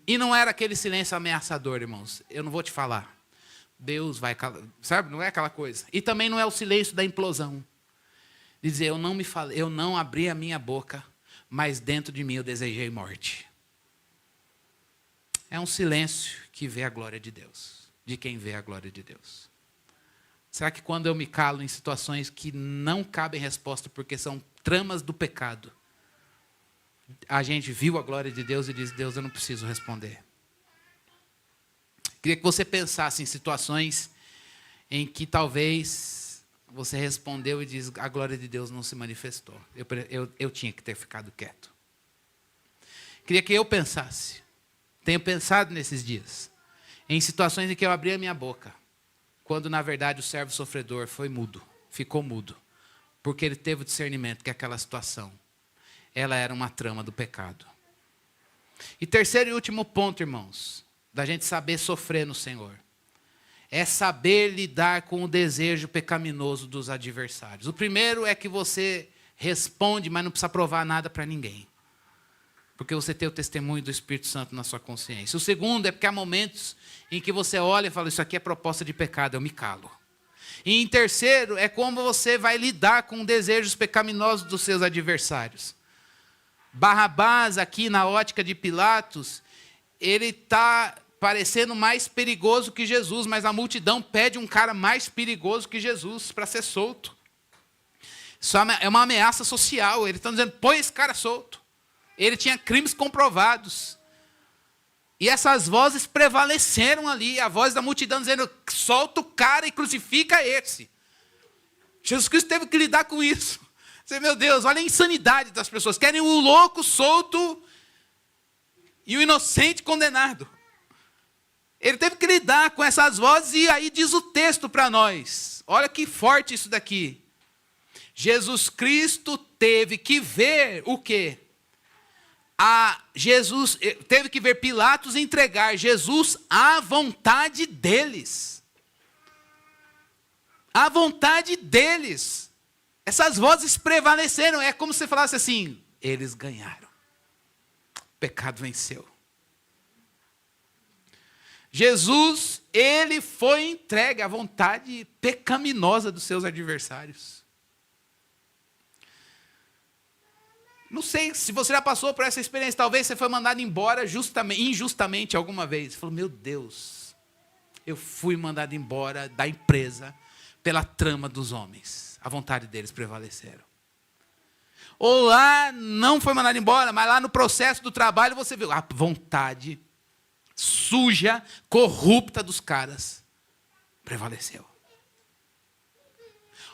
E não era aquele silêncio ameaçador, irmãos. Eu não vou te falar. Deus vai calar. Sabe? Não é aquela coisa. E também não é o silêncio da implosão. Dizer, eu não abri a minha boca, mas dentro de mim eu desejei morte. É um silêncio que vê a glória de Deus. De quem vê a glória de Deus. Será que quando eu me calo em situações que não cabem resposta porque são tramas do pecado, a gente viu a glória de Deus e diz, Deus, eu não preciso responder. Queria que você pensasse em situações em que talvez você respondeu e diz, a glória de Deus não se manifestou. Eu tinha que ter ficado quieto. Queria que eu pensasse, tenho pensado nesses dias, em situações em que eu abri a minha boca, quando na verdade o servo sofredor foi mudo, ficou mudo, porque ele teve o discernimento que aquela situação ela era uma trama do pecado. E terceiro e último ponto, irmãos, da gente saber sofrer no Senhor, é saber lidar com o desejo pecaminoso dos adversários. O primeiro é que você responde, mas não precisa provar nada para ninguém, porque você tem o testemunho do Espírito Santo na sua consciência. O segundo é porque há momentos em que você olha e fala, isso aqui é proposta de pecado, eu me calo. E em terceiro, é como você vai lidar com desejos pecaminosos dos seus adversários. Barrabás, aqui na ótica de Pilatos, ele está parecendo mais perigoso que Jesus, mas a multidão pede um cara mais perigoso que Jesus para ser solto. Isso é uma ameaça social. Eles estão dizendo, põe esse cara solto. Ele tinha crimes comprovados. E essas vozes prevaleceram ali, a voz da multidão dizendo, solta o cara e crucifica esse. Jesus Cristo teve que lidar com isso. Meu Deus, olha a insanidade das pessoas. Querem o louco solto e o inocente condenado. Ele teve que lidar com essas vozes e aí diz o texto para nós. Olha que forte isso daqui. Jesus Cristo teve que ver o quê? Jesus teve que ver Pilatos entregar Jesus à vontade deles. À vontade deles. Essas vozes prevaleceram. É como se falasse assim, eles ganharam. O pecado venceu. Jesus, ele foi entregue à vontade pecaminosa dos seus adversários. Não sei se você já passou por essa experiência. Talvez você foi mandado embora injustamente alguma vez. Você falou, meu Deus, eu fui mandado embora da empresa pela trama dos homens. A vontade deles prevaleceram. Ou lá não foi mandado embora, mas lá no processo do trabalho você viu a vontade suja, corrupta dos caras prevaleceu.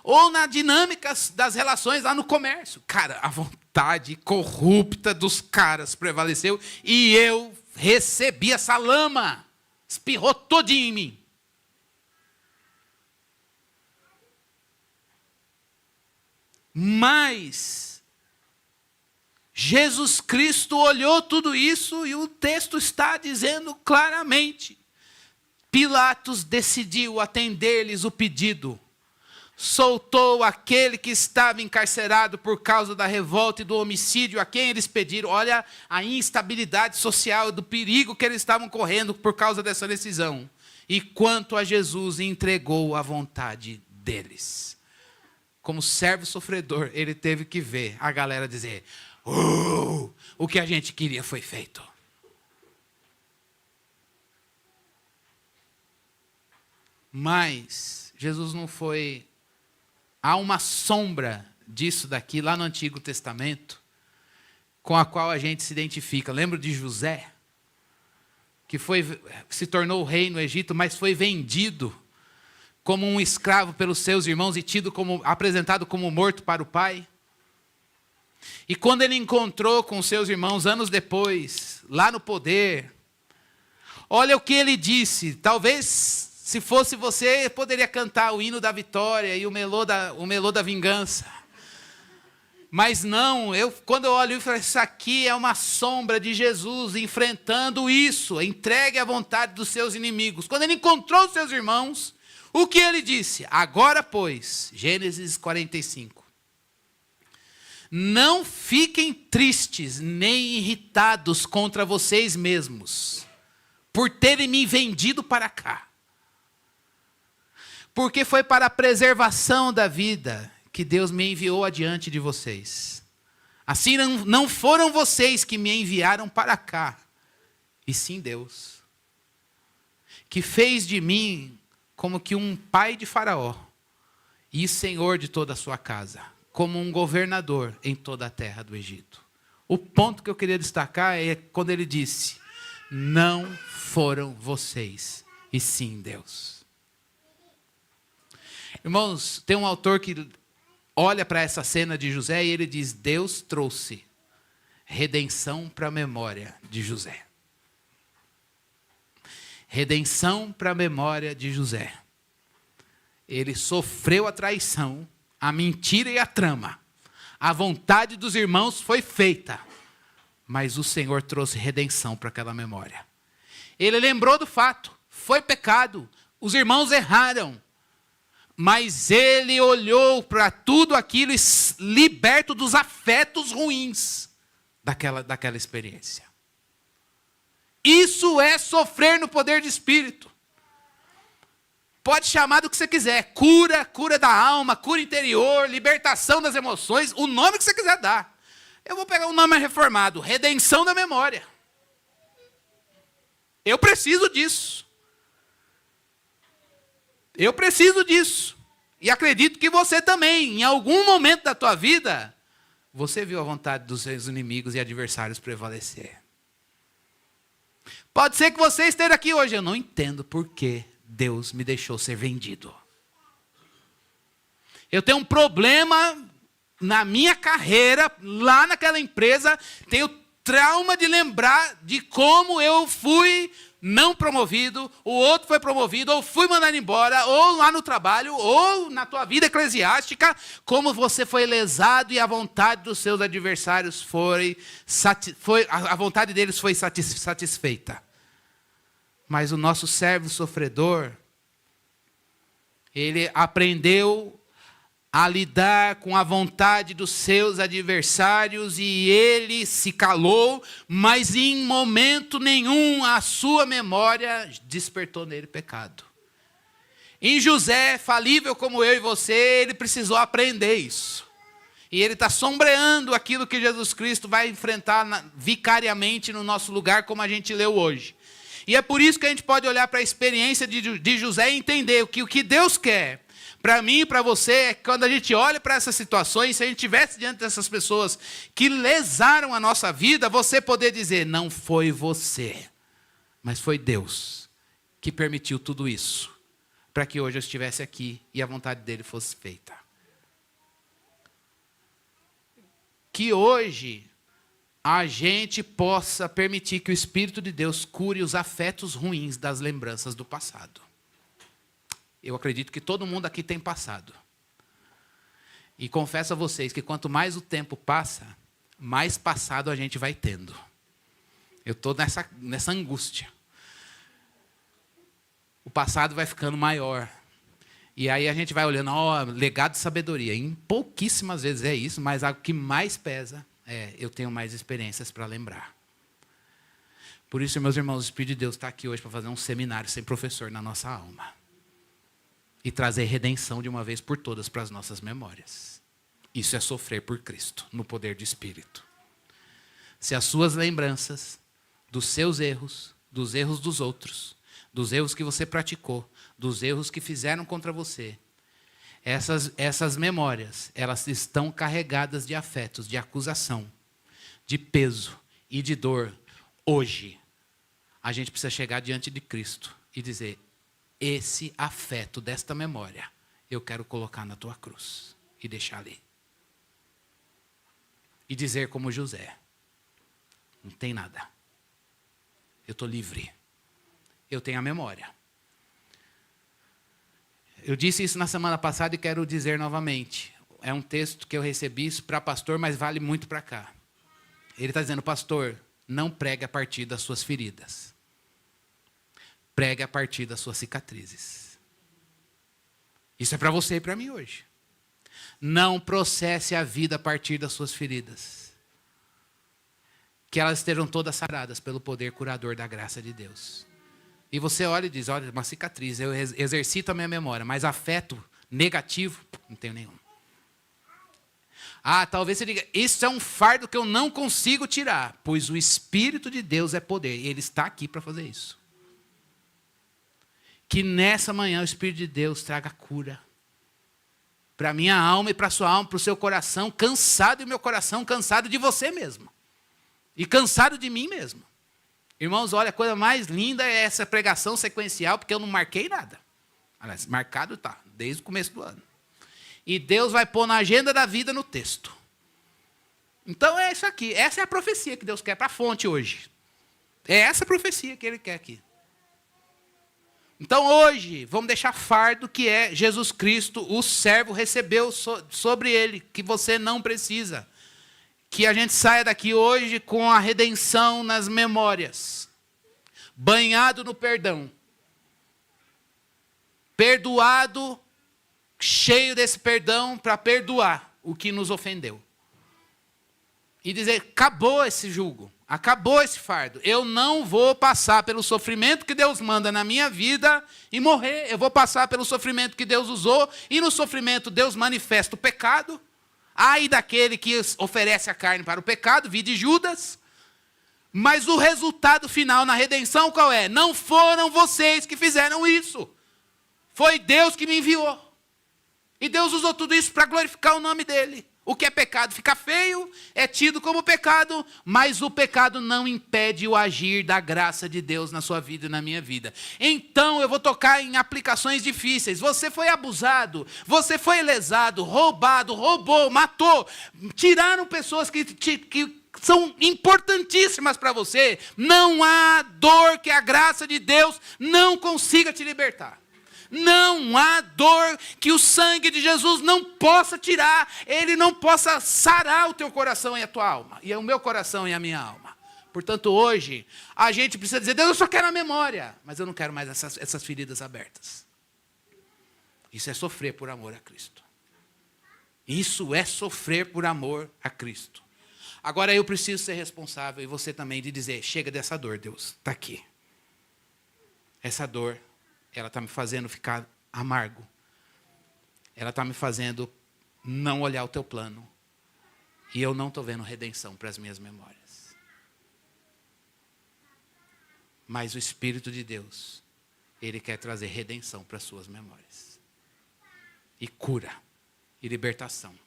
Ou na dinâmica das relações lá no comércio. Cara, a vontade corrupta dos caras prevaleceu e eu recebi essa lama. Espirrou todinho em mim. Mas Jesus Cristo olhou tudo isso e o texto está dizendo claramente. Pilatos decidiu atender-lhes o pedido. Soltou aquele que estava encarcerado por causa da revolta e do homicídio a quem eles pediram. Olha a instabilidade social, do perigo que eles estavam correndo por causa dessa decisão. E quanto a Jesus, entregou a vontade deles. Como servo sofredor, ele teve que ver a galera dizer: o que a gente queria foi feito. Mas Jesus não foi... Há uma sombra disso daqui lá no Antigo Testamento, com a qual a gente se identifica. Lembra de José? Que se tornou rei no Egito, mas foi vendido como um escravo pelos seus irmãos e apresentado como morto para o pai. E quando ele encontrou com seus irmãos, anos depois, lá no poder, olha o que ele disse. Talvez, se fosse você, poderia cantar o hino da vitória e o melô da vingança. Mas não, quando eu olho, eu falo, isso aqui é uma sombra de Jesus enfrentando isso. Entregue à vontade dos seus inimigos. Quando ele encontrou os seus irmãos, o que ele disse? Agora, pois, Gênesis 45. Não fiquem tristes nem irritados contra vocês mesmos, por terem me vendido para cá. Porque foi para a preservação da vida que Deus me enviou adiante de vocês. Assim não foram vocês que me enviaram para cá, e sim Deus, que fez de mim como que um pai de Faraó e senhor de toda a sua casa, como um governador em toda a terra do Egito. O ponto que eu queria destacar é quando ele disse: não foram vocês, e sim Deus. Irmãos, tem um autor que olha para essa cena de José e ele diz: Deus trouxe redenção para a memória de José. Redenção para a memória de José. Ele sofreu a traição, a mentira e a trama. A vontade dos irmãos foi feita, mas o Senhor trouxe redenção para aquela memória. Ele lembrou do fato, foi pecado, os irmãos erraram, mas ele olhou para tudo aquilo e liberto dos afetos ruins daquela experiência. Isso é sofrer no poder de Espírito. Pode chamar do que você quiser. Cura da alma, cura interior, libertação das emoções, o nome que você quiser dar. Eu vou pegar um nome reformado: redenção da memória. Eu preciso disso. Eu preciso disso. E acredito que você também, em algum momento da tua vida, você viu a vontade dos seus inimigos e adversários prevalecer. Pode ser que você esteja aqui hoje: eu não entendo por que Deus me deixou ser vendido. Eu tenho um problema na minha carreira, lá naquela empresa, tenho trauma de lembrar de como eu fui não promovido, o outro foi promovido, ou fui mandado embora, ou lá no trabalho, ou na tua vida eclesiástica, como você foi lesado e a vontade dos seus adversários a vontade deles foi satisfeita. Mas o nosso servo sofredor, ele aprendeu a lidar com a vontade dos seus adversários e ele se calou, mas em momento nenhum a sua memória despertou nele pecado. Em José, falível como eu e você, ele precisou aprender isso. E ele está sombreando aquilo que Jesus Cristo vai enfrentar vicariamente no nosso lugar, como a gente leu hoje. E é por isso que a gente pode olhar para a experiência de José e entender que o que Deus quer para mim e para você é que quando a gente olha para essas situações, se a gente estivesse diante dessas pessoas que lesaram a nossa vida, você poder dizer, não foi você, mas foi Deus que permitiu tudo isso, para que hoje eu estivesse aqui e a vontade dele fosse feita. Que hoje a gente possa permitir que o Espírito de Deus cure os afetos ruins das lembranças do passado. Eu acredito que todo mundo aqui tem passado. E confesso a vocês que quanto mais o tempo passa, mais passado a gente vai tendo. Eu estou nessa angústia. O passado vai ficando maior. E aí a gente vai olhando, legado de sabedoria. Em pouquíssimas vezes é isso, mas o que mais pesa é eu tenho mais experiências para lembrar. Por isso, meus irmãos, o Espírito de Deus está aqui hoje para fazer um seminário sem professor na nossa alma. E trazer redenção de uma vez por todas para as nossas memórias. Isso é sofrer por Cristo, no poder do Espírito. Se as suas lembranças dos seus erros, dos erros dos outros, dos erros que você praticou, dos erros que fizeram contra você, essas memórias, elas estão carregadas de afetos, de acusação, de peso e de dor. Hoje, a gente precisa chegar diante de Cristo e dizer, esse afeto desta memória, eu quero colocar na tua cruz e deixar ali. E dizer como José, não tem nada. Eu estou livre. Eu tenho a memória. Eu disse isso na semana passada e quero dizer novamente. É um texto que eu recebi isso para pastor, mas vale muito para cá. Ele está dizendo, pastor, não pregue a partir das suas feridas. Pregue a partir das suas cicatrizes. Isso é para você e para mim hoje. Não processe a vida a partir das suas feridas. Que elas estejam todas saradas pelo poder curador da graça de Deus. E você olha e diz, olha, uma cicatriz, eu exercito a minha memória, mas afeto negativo, não tenho nenhum. Talvez você diga, isso é um fardo que eu não consigo tirar, pois o Espírito de Deus é poder, e Ele está aqui para fazer isso. Que nessa manhã o Espírito de Deus traga cura. Para a minha alma e para a sua alma, para o seu coração, cansado e meu coração cansado de você mesmo. E cansado de mim mesmo. Irmãos, olha, a coisa mais linda é essa pregação sequencial, porque eu não marquei nada. Aliás, marcado está, desde o começo do ano. E Deus vai pôr na agenda da vida no texto. Então é isso aqui, essa é a profecia que Deus quer para a fonte hoje. É essa profecia que Ele quer aqui. Então hoje, vamos deixar fardo que é Jesus Cristo, o servo recebeu sobre Ele, que você não precisa. Que a gente saia daqui hoje com a redenção nas memórias. Banhado no perdão. Perdoado, cheio desse perdão para perdoar o que nos ofendeu. E dizer, acabou esse jugo. Acabou esse fardo. Eu não vou passar pelo sofrimento que Deus manda na minha vida e morrer. Eu vou passar pelo sofrimento que Deus usou. E no sofrimento Deus manifesta o pecado. Ai daquele que oferece a carne para o pecado, vide Judas. Mas o resultado final na redenção qual é? Não foram vocês que fizeram isso. Foi Deus que me enviou. E Deus usou tudo isso para glorificar o nome dele. O que é pecado fica feio, é tido como pecado, mas o pecado não impede o agir da graça de Deus na sua vida e na minha vida. Então eu vou tocar em aplicações difíceis. Você foi abusado, você foi lesado, roubado, roubou, matou, tiraram pessoas que são importantíssimas para você. Não há dor que a graça de Deus não consiga te libertar. Não há dor que o sangue de Jesus não possa tirar. Ele não possa sarar o teu coração e a tua alma. E é o meu coração e a minha alma. Portanto, hoje, a gente precisa dizer, Deus, eu só quero a memória. Mas eu não quero mais essas feridas abertas. Isso é sofrer por amor a Cristo. Isso é sofrer por amor a Cristo. Agora eu preciso ser responsável, e você também, de dizer, chega dessa dor, Deus, está aqui. Essa dor, ela está me fazendo ficar amargo. Ela está me fazendo não olhar o teu plano. E eu não estou vendo redenção para as minhas memórias. Mas o Espírito de Deus, Ele quer trazer redenção para as suas memórias. E cura, e libertação,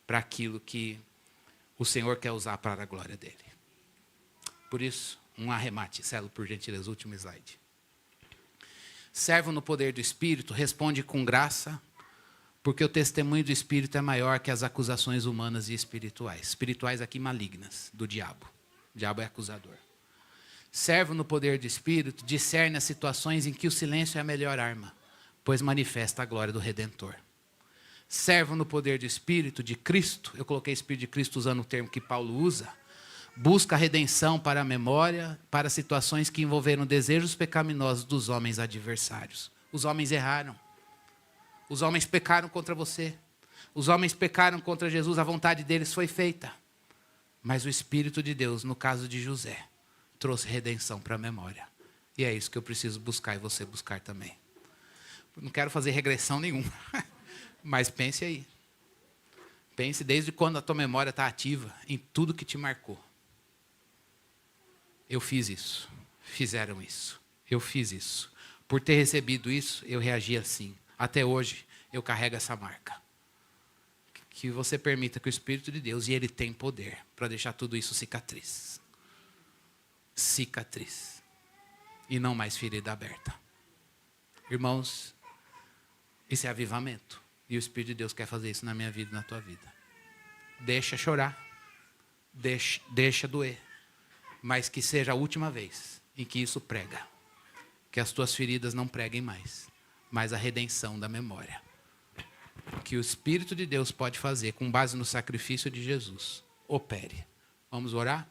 para aquilo que o Senhor quer usar para a glória dEle. Por isso, um arremate, Celo, por gentileza, último slide. Servo no poder do Espírito, responde com graça, porque o testemunho do Espírito é maior que as acusações humanas e espirituais. Espirituais aqui malignas, do diabo. O diabo é acusador. Servo no poder do Espírito, discerne as situações em que o silêncio é a melhor arma, pois manifesta a glória do Redentor. Servo no poder do Espírito de Cristo, eu coloquei Espírito de Cristo usando o termo que Paulo usa, busca a redenção para a memória, para situações que envolveram desejos pecaminosos dos homens adversários. Os homens erraram. Os homens pecaram contra você. Os homens pecaram contra Jesus, a vontade deles foi feita. Mas o Espírito de Deus, no caso de José, trouxe redenção para a memória. E é isso que eu preciso buscar e você buscar também. Não quero fazer regressão nenhuma. Mas pense aí. Pense desde quando a tua memória está ativa em tudo que te marcou. Eu fiz isso. Fizeram isso. Eu fiz isso. Por ter recebido isso, eu reagi assim. Até hoje, eu carrego essa marca. Que você permita que o Espírito de Deus, e Ele tem poder, para deixar tudo isso cicatriz. Cicatriz. E não mais ferida aberta. Irmãos, isso é avivamento. E o Espírito de Deus quer fazer isso na minha vida e na tua vida. Deixa chorar. Deixa doer. Mas que seja a última vez em que isso prega. Que as tuas feridas não preguem mais. Mas a redenção da memória. Que o Espírito de Deus pode fazer com base no sacrifício de Jesus. Opere. Vamos orar?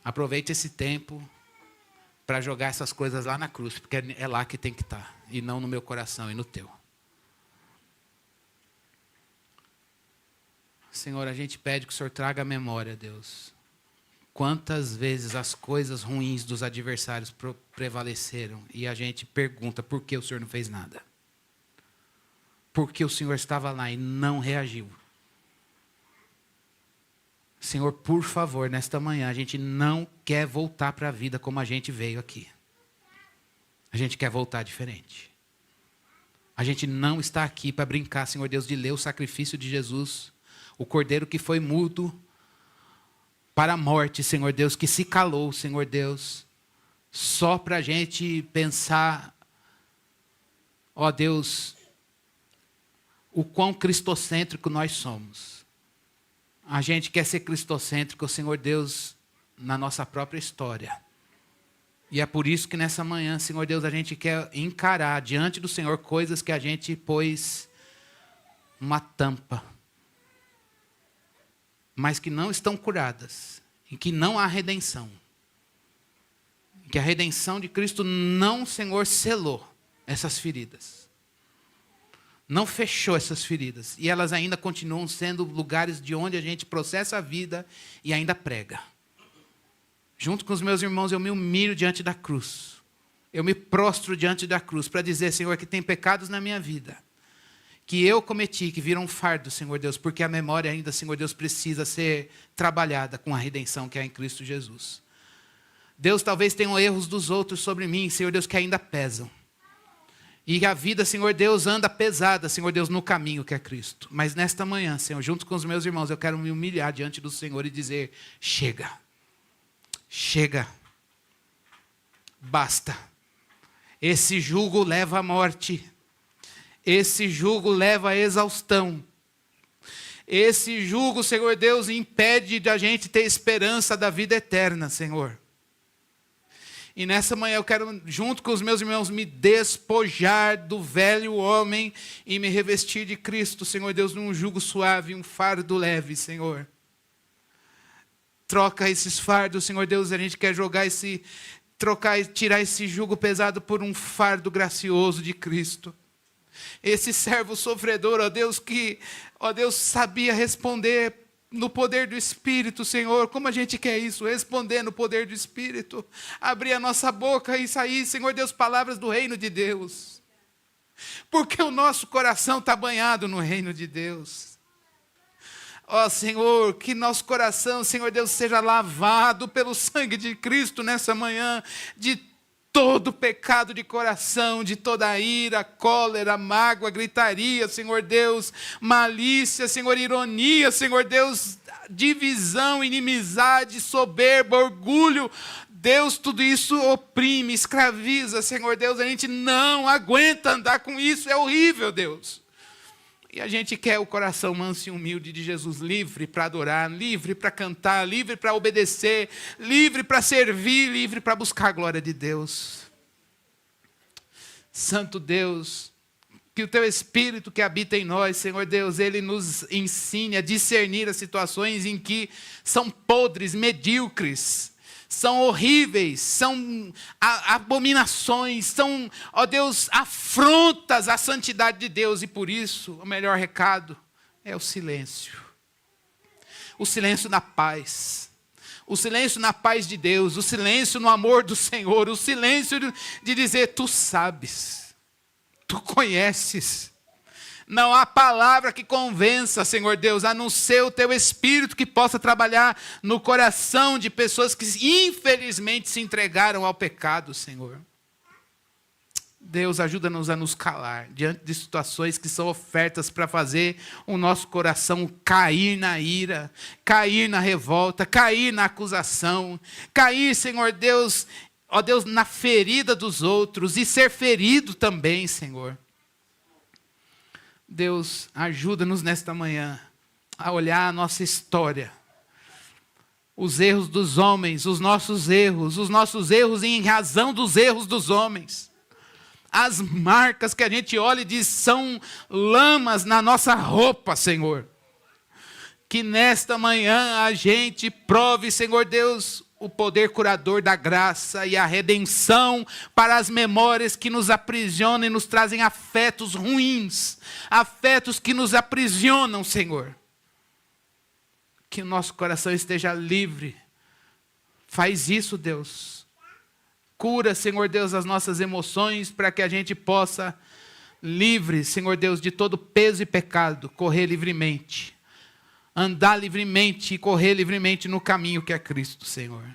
Aproveite esse tempo para jogar essas coisas lá na cruz. Porque é lá que tem que estar. E não no meu coração e no teu. Senhor, a gente pede que o Senhor traga a memória, Deus. Quantas vezes as coisas ruins dos adversários prevaleceram e a gente pergunta por que o Senhor não fez nada? Por que o Senhor estava lá e não reagiu? Senhor, por favor, nesta manhã, a gente não quer voltar para a vida como a gente veio aqui. A gente quer voltar diferente. A gente não está aqui para brincar, Senhor Deus, de ler o sacrifício de Jesus, o cordeiro que foi mudo para a morte, Senhor Deus, que se calou, Senhor Deus, só para a gente pensar, ó Deus, o quão cristocêntrico nós somos. A gente quer ser cristocêntrico, Senhor Deus, na nossa própria história. E é por isso que nessa manhã, Senhor Deus, a gente quer encarar diante do Senhor coisas que a gente pôs uma tampa, mas que não estão curadas, em que não há redenção. Que a redenção de Cristo não, Senhor, selou essas feridas. Não fechou essas feridas. E elas ainda continuam sendo lugares de onde a gente processa a vida e ainda prega. Junto com os meus irmãos, eu me humilho diante da cruz. Eu me prostro diante da cruz para dizer, Senhor, que tem pecados na minha vida que eu cometi, que viram um fardo, Senhor Deus, porque a memória ainda, Senhor Deus, precisa ser trabalhada com a redenção que há em Cristo Jesus. Deus, talvez tenham erros dos outros sobre mim, Senhor Deus, que ainda pesam. E a vida, Senhor Deus, anda pesada, Senhor Deus, no caminho que é Cristo. Mas nesta manhã, Senhor, junto com os meus irmãos, eu quero me humilhar diante do Senhor e dizer, chega. Chega. Basta. Esse jugo leva à morte. Esse jugo leva à exaustão. Esse jugo, Senhor Deus, impede de a gente ter esperança da vida eterna, Senhor. E nessa manhã eu quero, junto com os meus irmãos, me despojar do velho homem e me revestir de Cristo, Senhor Deus, num jugo suave, um fardo leve, Senhor. Troca esses fardos, Senhor Deus, a gente quer tirar esse jugo pesado por um fardo gracioso de Cristo. Esse servo sofredor, ó Deus, que, ó Deus, sabia responder no poder do Espírito, Senhor. Como a gente quer isso? Responder no poder do Espírito. Abrir a nossa boca e sair, Senhor Deus, palavras do reino de Deus. Porque o nosso coração está banhado no reino de Deus. Ó Senhor, que nosso coração, Senhor Deus, seja lavado pelo sangue de Cristo nessa manhã, de todo pecado de coração, de toda ira, cólera, mágoa, gritaria, Senhor Deus, malícia, Senhor, ironia, Senhor Deus, divisão, inimizade, soberba, orgulho. Deus, tudo isso oprime, escraviza, Senhor Deus, a gente não aguenta andar com isso, é horrível, Deus. E a gente quer o coração manso e humilde de Jesus, livre para adorar, livre para cantar, livre para obedecer, livre para servir, livre para buscar a glória de Deus. Santo Deus, que o Teu Espírito que habita em nós, Senhor Deus, Ele nos ensine a discernir as situações em que são podres, medíocres, são horríveis, são abominações, são, ó Deus, afrontas à santidade de Deus. E por isso, o melhor recado é o silêncio. O silêncio na paz. O silêncio na paz de Deus. O silêncio no amor do Senhor. O silêncio de dizer, Tu sabes. Tu conheces. Não há palavra que convença, Senhor Deus, a não ser o Teu Espírito que possa trabalhar no coração de pessoas que infelizmente se entregaram ao pecado, Senhor. Deus, ajuda-nos a nos calar diante de situações que são ofertas para fazer o nosso coração cair na ira, cair na revolta, cair na acusação, cair, Senhor Deus, ó Deus, na ferida dos outros e ser ferido também, Senhor. Deus, ajuda-nos nesta manhã a olhar a nossa história, os erros dos homens, os nossos erros em razão dos erros dos homens, as marcas que a gente olha e diz são lamas na nossa roupa, Senhor. Que nesta manhã a gente prove, Senhor Deus, o poder curador da graça e a redenção para as memórias que nos aprisionam e nos trazem afetos ruins, afetos que nos aprisionam, Senhor. Que o nosso coração esteja livre. Faz isso, Deus. Cura, Senhor Deus, as nossas emoções para que a gente possa, livre, Senhor Deus, de todo peso e pecado, correr livremente. Andar livremente e correr livremente no caminho que é Cristo, Senhor.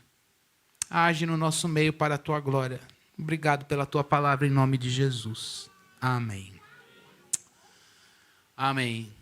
Age no nosso meio para a Tua glória. Obrigado pela Tua palavra em nome de Jesus. Amém. Amém.